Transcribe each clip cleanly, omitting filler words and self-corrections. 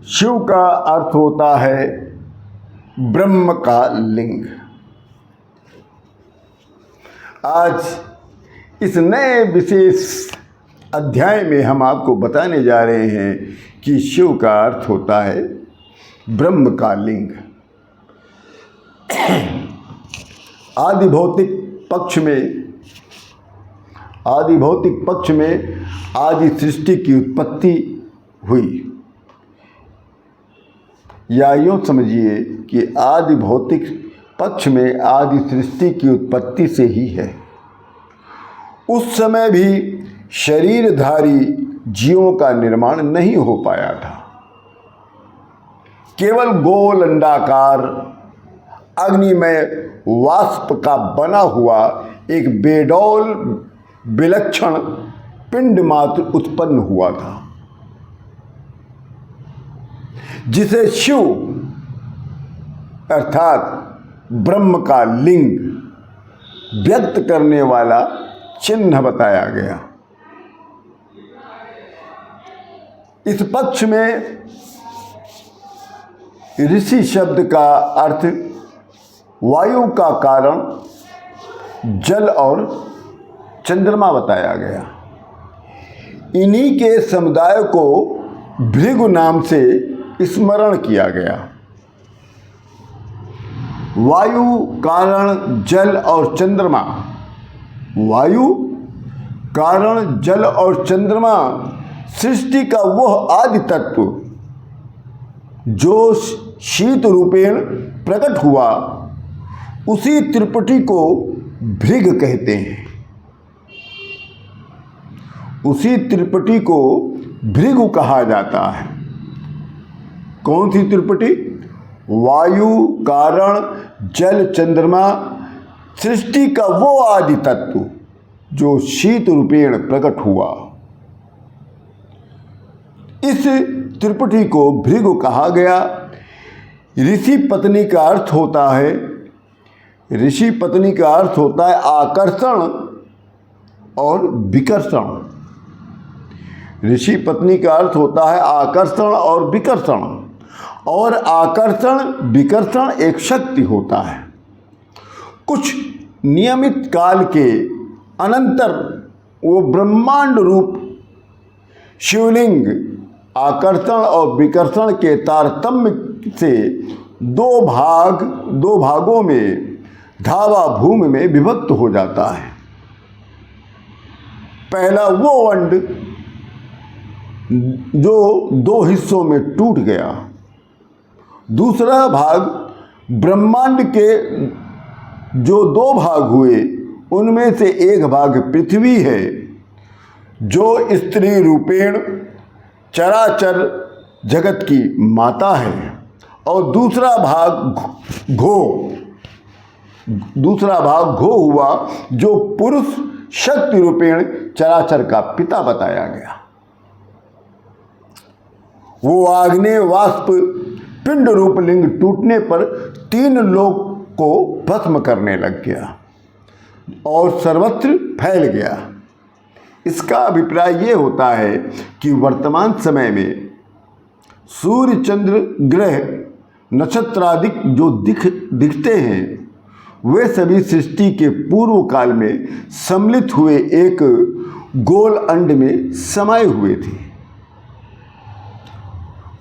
शिव का अर्थ होता है ब्रह्म का लिंग। आज इस नए विशेष अध्याय में हम आपको बताने जा रहे हैं कि शिव का अर्थ होता है ब्रह्म का लिंग। आदि भौतिक पक्ष में आदि सृष्टि की उत्पत्ति हुई, या यूँ समझिए कि आदि भौतिक पक्ष में आदि सृष्टि की उत्पत्ति से ही है। उस समय भी शरीरधारी जीवों का निर्माण नहीं हो पाया था। केवल गोल अंडाकार अग्निमय वाष्प का बना हुआ एक बेडौल विलक्षण पिंड मात्र उत्पन्न हुआ था, जिसे शिव अर्थात ब्रह्म का लिंग व्यक्त करने वाला चिन्ह बताया गया। इस पक्ष में ऋषि शब्द का अर्थ वायु का कारण जल और चंद्रमा बताया गया। इन्हीं के समुदाय को भृगु नाम से स्मरण किया गया। वायु कारण जल और चंद्रमा, वायु कारण जल और चंद्रमा सृष्टि का वह आदि तत्व जो शीत रूपेण प्रकट हुआ, उसी त्रिपुटी को भृग कहते हैं। उसी त्रिपुटी को भृगु कहा जाता है। कौन सी त्रिपुटी? वायु कारण जल चंद्रमा सृष्टि का वो आदि तत्व जो शीत रूपेण प्रकट हुआ, इस त्रिपुटी को भृगु कहा गया। ऋषि पत्नी का अर्थ होता है, ऋषि पत्नी का अर्थ होता है आकर्षण और विकर्षण। ऋषि पत्नी का अर्थ होता है आकर्षण और विकर्षण, और आकर्षण विकर्षण एक शक्ति होता है। कुछ नियमित काल के अनंतर वो ब्रह्मांड रूप शिवलिंग आकर्षण और विकर्षण के तारतम्य से दो भागों में धावा भूमि में विभक्त हो जाता है। पहला वो अंड जो दो हिस्सों में टूट गया, दूसरा भाग ब्रह्मांड के जो दो भाग हुए उनमें से एक भाग पृथ्वी है, जो स्त्री रूपेण चराचर जगत की माता है, और दूसरा भाग घो हुआ, जो पुरुष शक्ति रूपेण चराचर का पिता बताया गया। वो आग्नेय वाष्प पिंड रूप लिंग टूटने पर तीन लोक को भस्म करने लग गया और सर्वत्र फैल गया। इसका अभिप्राय ये होता है कि वर्तमान समय में सूर्य चंद्र ग्रह नक्षत्रादिक जो दिखते हैं, वे सभी सृष्टि के पूर्व काल में सम्मिलित हुए एक गोल अंड में समाये हुए थे,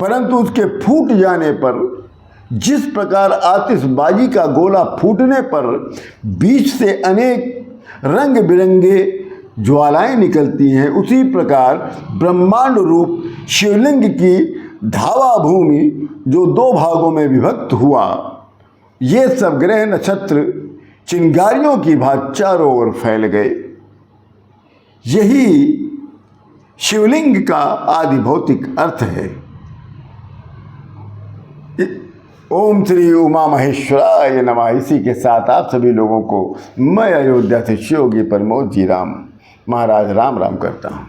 परंतु उसके फूट जाने पर, जिस प्रकार आतिशबाजी का गोला फूटने पर बीच से अनेक रंग बिरंगे ज्वालाएं निकलती हैं, उसी प्रकार ब्रह्मांड रूप शिवलिंग की धावा भूमि जो दो भागों में विभक्त हुआ, ये सब ग्रह नक्षत्र चिंगारियों की भांति चारों ओर फैल गए। यही शिवलिंग का आदि भौतिक अर्थ है। ओम श्री उमा महेश्वराय नमः। इसी के साथ आप सभी लोगों को मैं अयोध्या से शिवयोगी प्रमोद जी राम महाराज राम राम करता हूँ।